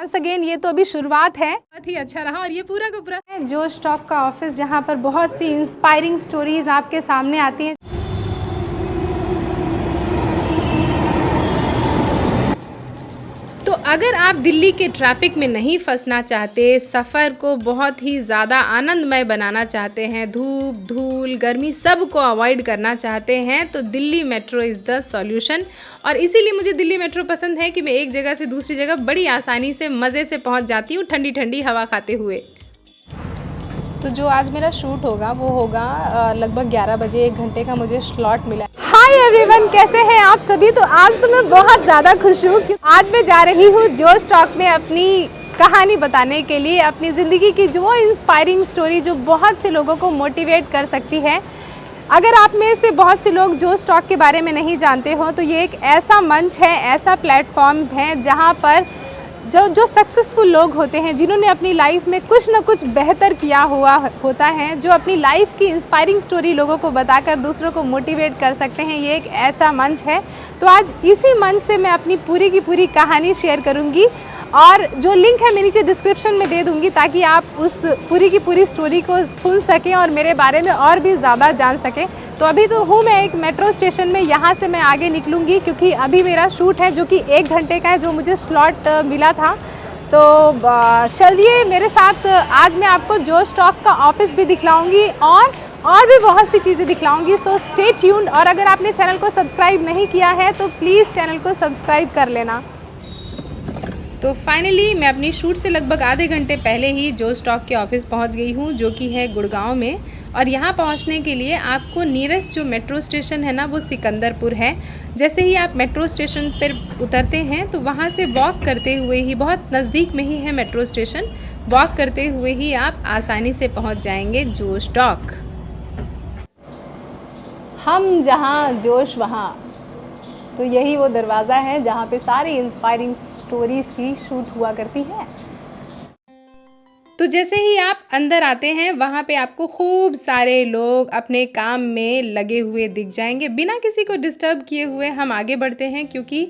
Once again ये तो अभी शुरुआत है, बहुत ही अच्छा रहा और ये पूरा का पूरा जो स्टॉक का ऑफिस जहाँ पर बहुत सी इंस्पायरिंग स्टोरीज आपके सामने आती हैं। तो अगर आप दिल्ली के ट्रैफिक में नहीं फंसना चाहते, सफ़र को बहुत ही ज़्यादा आनंदमय बनाना चाहते हैं, धूप धूल गर्मी सब को अवॉइड करना चाहते हैं, तो Delhi metro is the solution. और इसीलिए मुझे दिल्ली मेट्रो पसंद है कि मैं एक जगह से दूसरी जगह बड़ी आसानी से मज़े से पहुंच जाती हूँ, ठंडी ठंडी हवा खाते हुए। तो जो आज मेरा शूट होगा वो होगा लगभग 11 बजे, 1 घंटे का मुझे स्लॉट मिला है। हाय एवरीवन, कैसे हैं आप सभी। तो आज तो मैं बहुत ज़्यादा खुश हूँ क्योंकि आज मैं जा रही हूँ जो स्टॉक में अपनी कहानी बताने के लिए, अपनी ज़िंदगी की जो इंस्पायरिंग स्टोरी जो बहुत से लोगों को मोटिवेट कर सकती है। अगर आप में से बहुत से लोग जो स्टॉक के बारे में नहीं जानते हो तो ये एक ऐसा मंच है, ऐसा प्लेटफॉर्म है जहाँ पर जो सक्सेसफुल लोग होते हैं, जिन्होंने अपनी लाइफ में कुछ ना कुछ बेहतर किया हुआ होता है, जो अपनी लाइफ की इंस्पायरिंग स्टोरी लोगों को बताकर दूसरों को मोटिवेट कर सकते हैं, ये एक ऐसा मंच है। तो आज इसी मंच से मैं अपनी पूरी की पूरी कहानी शेयर करूंगी और जो लिंक है मैं नीचे डिस्क्रिप्शन में दे दूंगी ताकि आप उस पूरी की पूरी स्टोरी को सुन सकें और मेरे बारे में और भी ज़्यादा जान सकें। तो अभी तो हूँ मैं एक मेट्रो स्टेशन में, यहाँ से मैं आगे निकलूँगी क्योंकि अभी मेरा शूट है जो कि 1 घंटे का है, जो मुझे स्लॉट मिला था। तो चलिए मेरे साथ, आज मैं आपको जो स्टॉक का ऑफिस भी दिखलाऊँगी और भी बहुत सी चीज़ें दिखलाऊँगी। So stay tuned. और अगर आपने चैनल को सब्सक्राइब नहीं किया है तो प्लीज़ चैनल को सब्सक्राइब कर लेना। तो फाइनली मैं अपनी शूट से लगभग आधे घंटे पहले ही जो स्टॉक के ऑफिस पहुंच गई हूं, जो कि है गुड़गांव में। और यहां पहुंचने के लिए आपको नियरेस्ट जो मेट्रो स्टेशन है ना, वो सिकंदरपुर है। जैसे ही आप मेट्रो स्टेशन पर उतरते हैं तो वहां से वॉक करते हुए ही, बहुत नज़दीक में ही है मेट्रो स्टेशन, वॉक करते हुए ही आप आसानी से पहुँच जाएंगे जो स्टॉक। हम जहाँ जोश वहाँ, तो यही वो दरवाज़ा है जहाँ पे सारी इंस्पायरिंग स्टोरीज़ की शूट हुआ करती है। तो जैसे ही आप अंदर आते हैं वहाँ पे आपको खूब सारे लोग अपने काम में लगे हुए दिख जाएंगे। बिना किसी को डिस्टर्ब किए हुए हम आगे बढ़ते हैं क्योंकि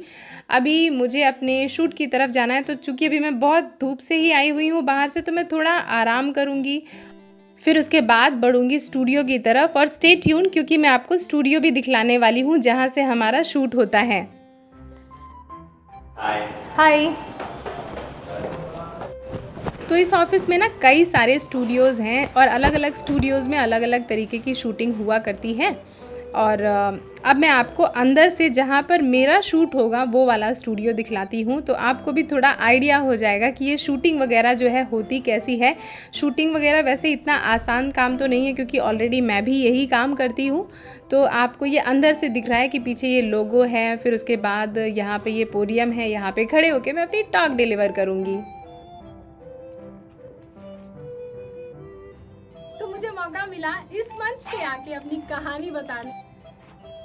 अभी मुझे अपने शूट की तरफ जाना है। तो चूँकि अभी मैं बहुत धूप से ही आई हुई हूँ बाहर से, तो मैं थोड़ा आराम करूँगी, फिर उसके बाद बढ़ूंगी स्टूडियो की तरफ। और स्टे ट्यून क्योंकि मैं आपको स्टूडियो भी दिखलाने वाली हूँ जहाँ से हमारा शूट होता है। हाय। तो इस ऑफिस में ना कई सारे स्टूडियोज़ हैं और अलग अलग स्टूडियोज़ में अलग अलग तरीके की शूटिंग हुआ करती है। और अब मैं आपको अंदर से जहाँ पर मेरा शूट होगा वो वाला स्टूडियो दिखलाती हूँ, तो आपको भी थोड़ा आइडिया हो जाएगा कि ये शूटिंग वगैरह जो है होती कैसी है। शूटिंग वगैरह वैसे इतना आसान काम तो नहीं है क्योंकि ऑलरेडी मैं भी यही काम करती हूँ। तो आपको ये अंदर से दिख रहा है कि पीछे ये लोगो है, फिर उसके बाद यहाँ पे ये पोडियम है, यहाँ पे खड़े होके मैं अपनी टॉक डिलीवर करूँगी। तो मुझे मौका मिला इस मंच पे आके अपनी कहानी बताने।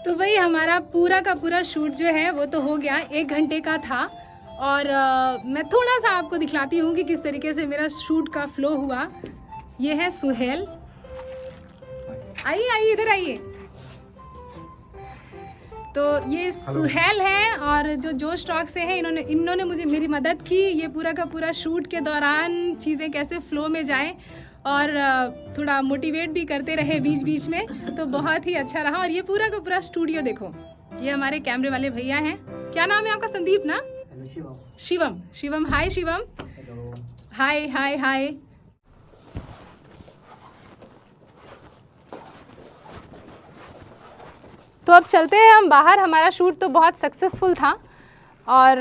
तो भाई हमारा पूरा का पूरा शूट जो है वो तो हो गया, 1 घंटे का था। और मैं थोड़ा सा आपको दिखलाती हूँ कि किस तरीके से मेरा शूट का फ्लो हुआ। ये है सुहेल, आइए आइए इधर आइए। तो ये सुहेल है और जो स्टॉक से है, इन्होंने मुझे मेरी मदद की ये पूरा का पूरा शूट के दौरान चीज़ें कैसे फ्लो में जाएं और थोड़ा मोटिवेट भी करते रहे बीच बीच में। तो बहुत ही अच्छा रहा। और ये पूरा का पूरा स्टूडियो देखो, ये हमारे कैमरे वाले भैया हैं। क्या नाम है आपका? संदीप ना? शिवम। शिवम, हाय शिवम। हाय हाय हाय। तो अब चलते हैं हम बाहर। हमारा शूट तो बहुत सक्सेसफुल था और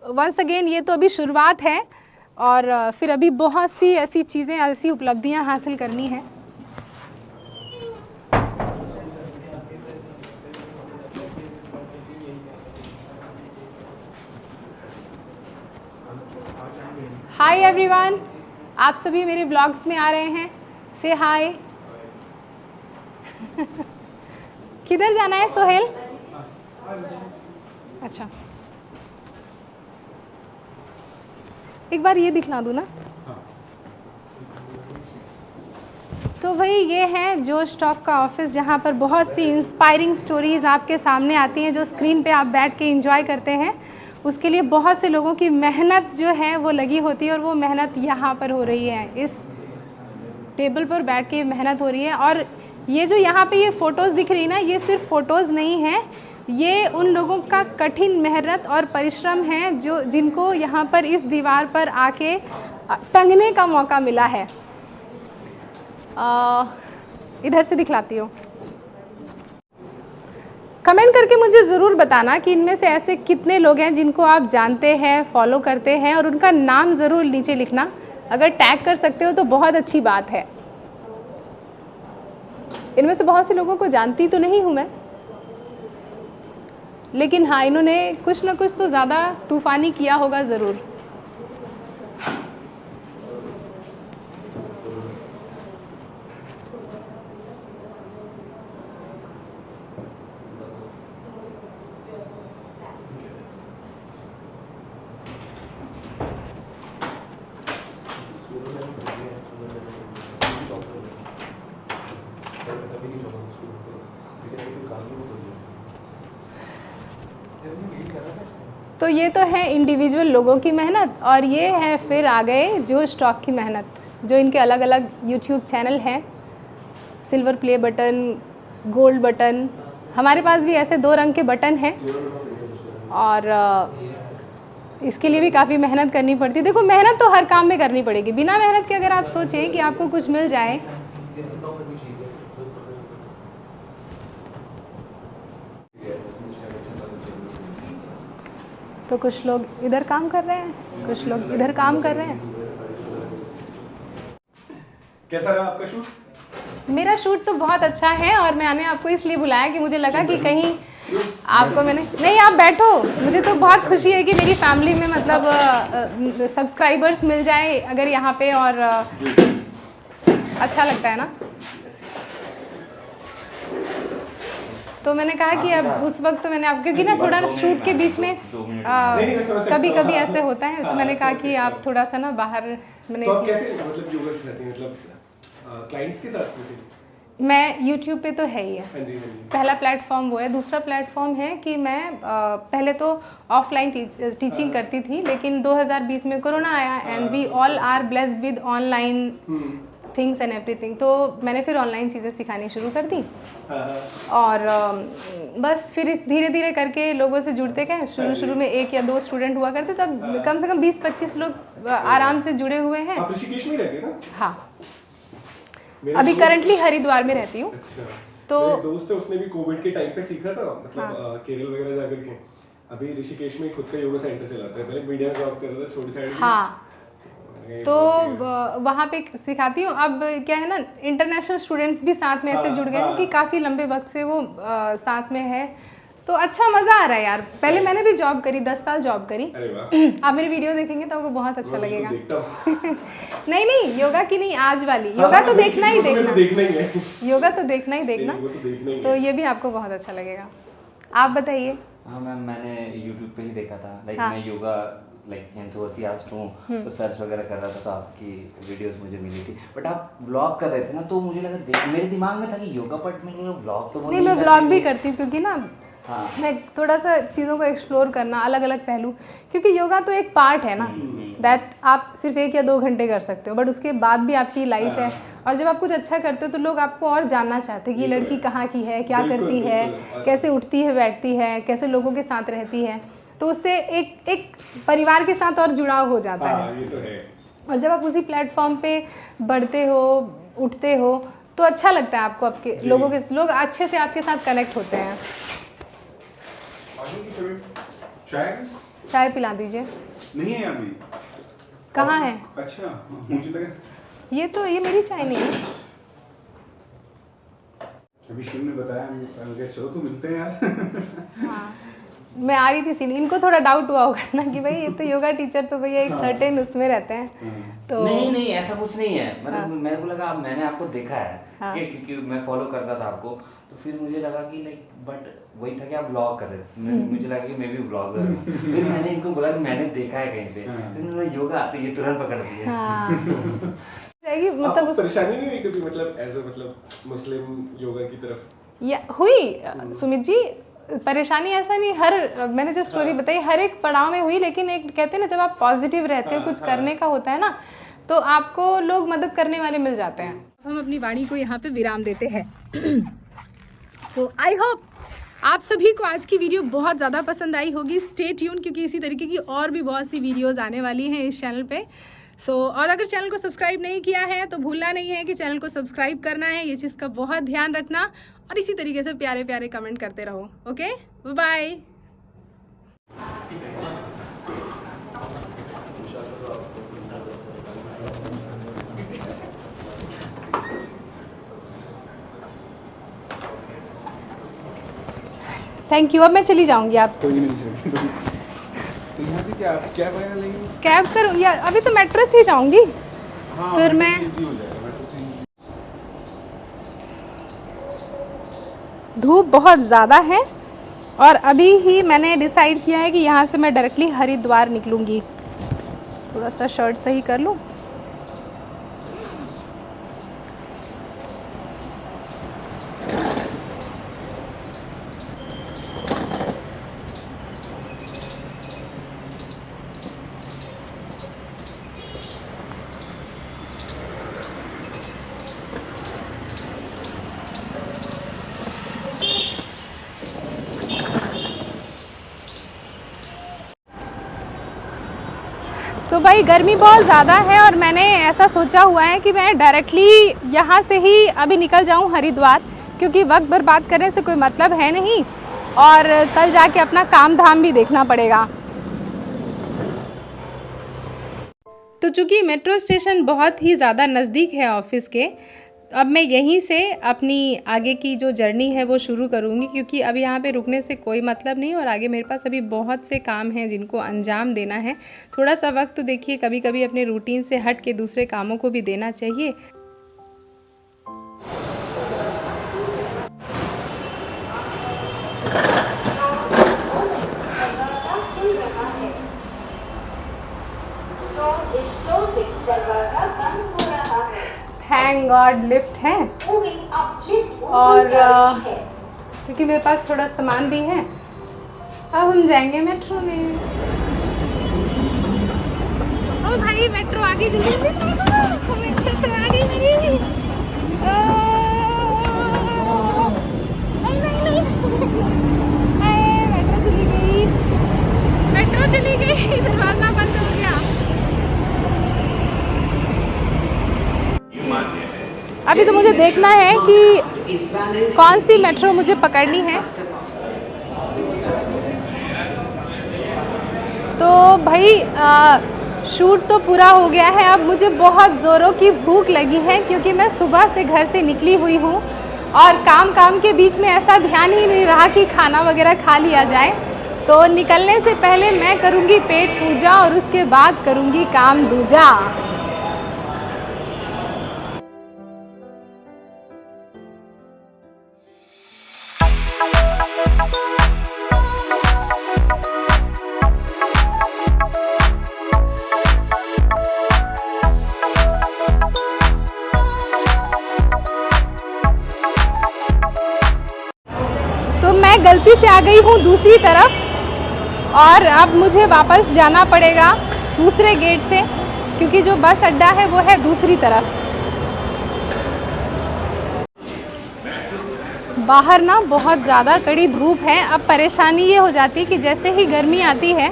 वंस अगेन ये तो अभी शुरुआत है और फिर अभी बहुत सी ऐसी चीज़ें, ऐसी उपलब्धियां हासिल करनी है। हाय एवरीवन, आप सभी मेरे ब्लॉग्स में आ रहे हैं, से हाय। किधर जाना है सोहेल? अच्छा, एक बार ये दिखला दूँ ना। तो भाई ये है जो स्टॉक का ऑफिस जहाँ पर बहुत सी इंस्पायरिंग स्टोरीज़ आपके सामने आती हैं, जो स्क्रीन पे आप बैठ के एंजॉय करते हैं, उसके लिए बहुत से लोगों की मेहनत जो है वो लगी होती है, और वो मेहनत यहाँ पर हो रही है, इस टेबल पर बैठ के मेहनत हो रही है। और ये जो यहाँ पे ये फ़ोटोज़ दिख रही है ना, ये सिर्फ फ़ोटोज़ नहीं है, ये उन लोगों का कठिन मेहनत और परिश्रम है जो जिनको यहाँ पर इस दीवार पर आके टंगने का मौका मिला है। इधर से दिखलाती हूँ। कमेंट करके मुझे ज़रूर बताना कि इनमें से ऐसे कितने लोग हैं जिनको आप जानते हैं, फॉलो करते हैं, और उनका नाम ज़रूर नीचे लिखना। अगर टैग कर सकते हो तो बहुत अच्छी बात है। इनमें से बहुत से लोगों को जानती तो नहीं हूँ मैं, लेकिन हाँ, इन्होंने कुछ ना कुछ तो ज़्यादा तूफ़ानी किया होगा ज़रूर। तो ये तो है इंडिविजुअल लोगों की मेहनत, और ये है फिर आ गए जो स्टॉक की मेहनत, जो इनके अलग अलग यूट्यूब चैनल हैं, silver play button, gold button. हमारे पास भी ऐसे 2 रंग के बटन हैं, और इसके लिए भी काफ़ी मेहनत करनी पड़ती है। देखो, मेहनत तो हर काम में करनी पड़ेगी। बिना मेहनत के अगर आप सोचें कि आपको कुछ मिल जाए, तो कुछ लोग इधर काम कर रहे हैं, कुछ लोग इधर काम कर रहे हैं। कैसा रहा आपका शूट? मेरा शूट तो बहुत अच्छा है, और मैंने आपको इसलिए बुलाया कि मुझे लगा कि कहीं आपको मैंने नहीं, आप बैठो। मुझे तो बहुत खुशी है कि मेरी फैमिली में मतलब सब्सक्राइबर्स मिल जाए अगर यहाँ पे, और अच्छा लगता है ना। तो मैंने कहा कि अब उस वक्त तो मैंने आप, क्योंकि ना थोड़ा शूट के बीच में कभी कभी ऐसे होता है, तो मैंने कहा कि आप थोड़ा सा ना बाहर, मैंने तो आप कैसे मतलब योगा सिखाती हैं, मतलब क्लाइंट्स के साथ कैसे? मैं यूट्यूब पे तो है ही है, हाँ जी, हाँ जी। पहला प्लेटफॉर्म वो है। दूसरा प्लेटफॉर्म है कि मैं पहले तो ऑफलाइन टीचिंग करती थी, लेकिन 2020 में कोरोना आया, and we all are blessed with online things and everything. तो मैंने फिर ऑनलाइन चीज़ें सिखानी शुरू कर दी, और बस फिर इस धीरे धीरे करके लोगों से जुड़ते गए। शुरू में 1 या 2 स्टूडेंट हुआ करते, तब कम से कम 20-25 लोग आराम से जुड़े हुए हैं। आप ऋषिकेश में रहती है ना? हाँ, अभी करंटली हरिद्वार में रहती हूँ। अच्छा। तो मेरा एक दोस्त है, उसने भी कोविड के टाइम पे सीखा था, मतलब केरल वगैरह जाकर के। अभी ऋषिकेश में खुद का योगा सेंटर चलाता है। पहले मीडिया में जॉब कर रहा था, छोटी साइड। हाँ, तो वहाँ पे सिखाती हूँ। अब क्या है ना, इंटरनेशनल स्टूडेंट्स भी साथ में ऐसे जुड़ गए हैं कि काफ़ी लंबे वक्त से वो साथ में है, तो अच्छा मज़ा आ रहा है यार। पहले मैंने भी जॉब करी, 10 साल जॉब करी। अरे वाह। आप मेरी वीडियो देखेंगे तो आपको बहुत अच्छा लगेगा। तो नहीं नहीं, योगा की नहीं, आज वाली योगा तो देखना ही देखना, देखना ही है। योगा तो देखना ही देखना, वो तो देखना ही तो है। ये भी आपको बहुत अच्छा लगेगा। आप बताइए। हाँ मैम, मैंने यूट्यूब पे ही देखा था, लाइक हाँ। मैं योगा एंथुसियास्ट हूँ, तो सर्च वगैरह कर रहा था, तो आपकी वीडियोस मुझे मिली थी। बट आप व्लॉग कर रहे थे ना, तो मुझे लगा, मेरे दिमाग में था कि योगा बट में व्लॉग तो नहीं, मैं व्लॉग भी करती हूँ, क्योंकि ना हाँ। मैं थोड़ा सा चीज़ों को एक्सप्लोर करना, अलग अलग पहलू, क्योंकि योगा तो एक पार्ट है ना, दैट आप सिर्फ 1 या 2 घंटे कर सकते हो, बट उसके बाद भी आपकी लाइफ है। और जब आप कुछ अच्छा करते हो तो लोग आपको और जानना चाहते हैं कि ये लड़की कहाँ की है, क्या करती है, कैसे उठती है, बैठती है, कैसे लोगों के साथ रहती है। तो उससे एक परिवार के साथ और जुड़ाव हो जाता है। ये तो है। और जब आप उसी प्लेटफॉर्म पे बढ़ते हो, उठते हो, तो अच्छा लगता है आपको, आपके लोग अच्छे से आपके साथ कनेक्ट होते हैं। चाय पिला दीजिए। नहीं है अभी। कहाँ है? अच्छा, मुझे लगा ये मेरी चाय नहीं है। अभी शिव ने बताया, मैं चलो तो मिलते हैं यार। हाँ, मैं आ रही थी सीन, इनको थोड़ा डाउट हुआ होगा ना कि भाई ये तो योगा टीचर तो भैया एक सर्टेन उसमें रहते हैं, तो नहीं ऐसा कुछ नहीं है, मतलब हाँ। मेरे को लगा मैंने आपको देखा है, हाँ। क्योंकि मैं फॉलो करता था आपको, तो फिर मुझे लगा कि लाइक, बट वही था कि आप व्लॉग कर रहे थे, मुझे लगा कि मैं भी व्लॉगर हूँ। फिर मैंने इनको बोला कि मैंने देखा है कहीं पे, फिर मैंने योगा, तो ये तुरंत पकड़ दिया। हाँ जाएगी, आपको मतलब परेशानी नहीं हुई कभी, मतलब एज अ मतलब मुस्लिम योगा की तरफ? या हुई सुमित जी, परेशानी ऐसा नहीं, मैंने जो स्टोरी बताई हर एक पड़ाव में हुई, लेकिन एक कहते हैं ना, जब आप पॉजिटिव रहते हो, कुछ करने का होता है ना, तो आपको लोग मदद करने वाले मिल जाते हैं। हम अपनी वाणी को यहाँ पे विराम देते हैं। तो आई होप आप सभी को आज की वीडियो बहुत ज़्यादा पसंद आई होगी। स्टे ट्यून, क्योंकि इसी तरीके की और भी बहुत सी वीडियोज़ आने वाली हैं इस चैनल पे। और अगर चैनल को सब्सक्राइब नहीं किया है तो भूलना नहीं है कि चैनल को सब्सक्राइब करना है, ये चीज़ का बहुत ध्यान रखना, और इसी तरीके से प्यारे प्यारे कमेंट करते रहो। Okay, bye. Thank you. अब मैं चली जाऊंगी। आप कोई नहीं सकती तो यहाँ से क्या कैब वगैरह लेंगे? कैब करूँ या अभी तो मेट्रो से ही जाऊंगी। हाँ, फिर मैं इजी हो जाएगा मेट्रो से ही। धूप बहुत ज़्यादा है और अभी ही मैंने डिसाइड किया है कि यहाँ से मैं डायरेक्टली हरिद्वार निकलूँगी। थोड़ा सा शर्ट सही कर लूँ। तो भाई गर्मी बहुत ज़्यादा है और मैंने ऐसा सोचा हुआ है कि मैं डायरेक्टली यहाँ से ही अभी निकल जाऊँ हरिद्वार, क्योंकि वक्त बर्बाद करने से कोई मतलब है नहीं और कल जाके अपना काम धाम भी देखना पड़ेगा। तो चूँकि मेट्रो स्टेशन बहुत ही ज़्यादा नज़दीक है ऑफिस के, अब मैं यहीं से अपनी आगे की जो जर्नी है वो शुरू करूँगी, क्योंकि अब यहाँ पे रुकने से कोई मतलब नहीं और आगे मेरे पास अभी बहुत से काम हैं जिनको अंजाम देना है। थोड़ा सा वक्त तो देखिए कभी कभी अपने रूटीन से हट के दूसरे कामों को भी देना चाहिए। थैंक गॉड लिफ्ट है और क्योंकि मेरे पास थोड़ा सामान भी है। अब हम जाएंगे मेट्रो में। ओ भाई मेट्रो आ गई, जल्दी मेट्रो आ गई मेरी। नहीं मेट्रो चली गई, दरवाजा बंद हो गया। अभी तो मुझे देखना है कि कौन सी मेट्रो मुझे पकड़नी है। तो भाई शूट तो पूरा हो गया है। अब मुझे बहुत ज़ोरों की भूख लगी है, क्योंकि मैं सुबह से घर से निकली हुई हूँ और काम के बीच में ऐसा ध्यान ही नहीं रहा कि खाना वगैरह खा लिया जाए। तो निकलने से पहले मैं करूँगी पेट पूजा और उसके बाद करूँगी काम दूजा। मैं गलती से आ गई हूँ दूसरी तरफ और अब मुझे वापस जाना पड़ेगा दूसरे गेट से, क्योंकि जो बस अड्डा है वो है दूसरी तरफ। बाहर ना बहुत ज़्यादा कड़ी धूप है। अब परेशानी ये हो जाती है कि जैसे ही गर्मी आती है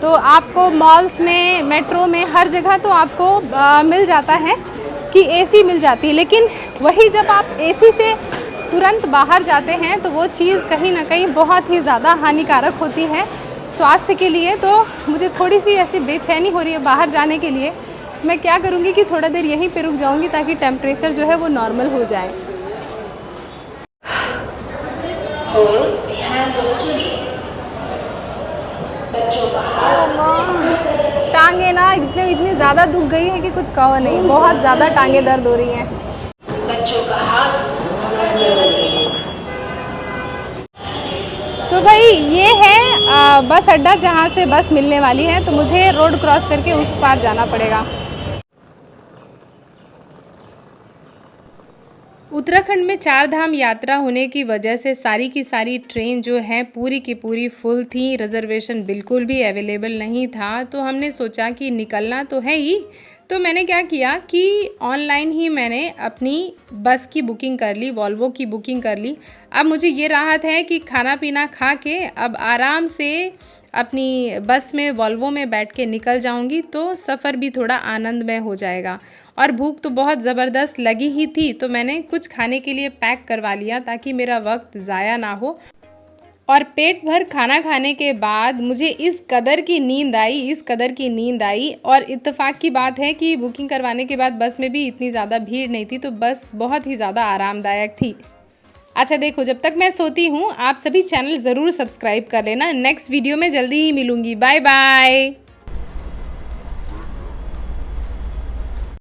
तो आपको मॉल्स में, मेट्रो में, हर जगह तो आपको मिल जाता है कि एसी मिल जाती है, लेकिन वही जब आप एसी से तुरंत बाहर जाते हैं तो वो चीज़ कहीं ना कहीं बहुत ही ज़्यादा हानिकारक होती है स्वास्थ्य के लिए। तो मुझे थोड़ी सी ऐसी बेचैनी हो रही है बाहर जाने के लिए। मैं क्या करूँगी कि थोड़ा देर यहीं पे रुक जाऊँगी ताकि टेम्परेचर जो है वो नॉर्मल हो जाए। टांगे ना इतनी ज़्यादा दुख गई है कि कुछ कहो नहीं। बहुत ज़्यादा टांगे दर्द हो रही हैं। बच्चों का हाथ तो भाई ये है बस अड्डा जहाँ से बस मिलने वाली है, तो मुझे रोड क्रॉस करके उस पार जाना पड़ेगा। उत्तराखंड में 4 धाम यात्रा होने की वजह से सारी की सारी ट्रेन जो है पूरी की पूरी फुल थी, रिजर्वेशन बिल्कुल भी अवेलेबल नहीं था। तो हमने सोचा कि निकलना तो है ही, तो मैंने क्या किया कि ऑनलाइन ही मैंने अपनी बस की बुकिंग कर ली, वॉल्वो की बुकिंग कर ली। अब मुझे ये राहत है कि खाना पीना खा के अब आराम से अपनी बस में वॉल्वो में बैठ के निकल जाऊंगी, तो सफ़र भी थोड़ा आनंदमय हो जाएगा। और भूख तो बहुत ज़बरदस्त लगी ही थी, तो मैंने कुछ खाने के लिए पैक करवा लिया ताकि मेरा वक्त ज़ाया ना हो। और पेट भर खाना खाने के बाद मुझे इस कदर की नींद आई। और इत्तेफाक की बात है कि बुकिंग करवाने के बाद बस में भी इतनी ज़्यादा भीड़ नहीं थी, तो बस बहुत ही ज़्यादा आरामदायक थी। अच्छा देखो, जब तक मैं सोती हूँ आप सभी चैनल ज़रूर सब्सक्राइब कर लेना। नेक्स्ट वीडियो में जल्दी ही मिलूँगी। Bye bye.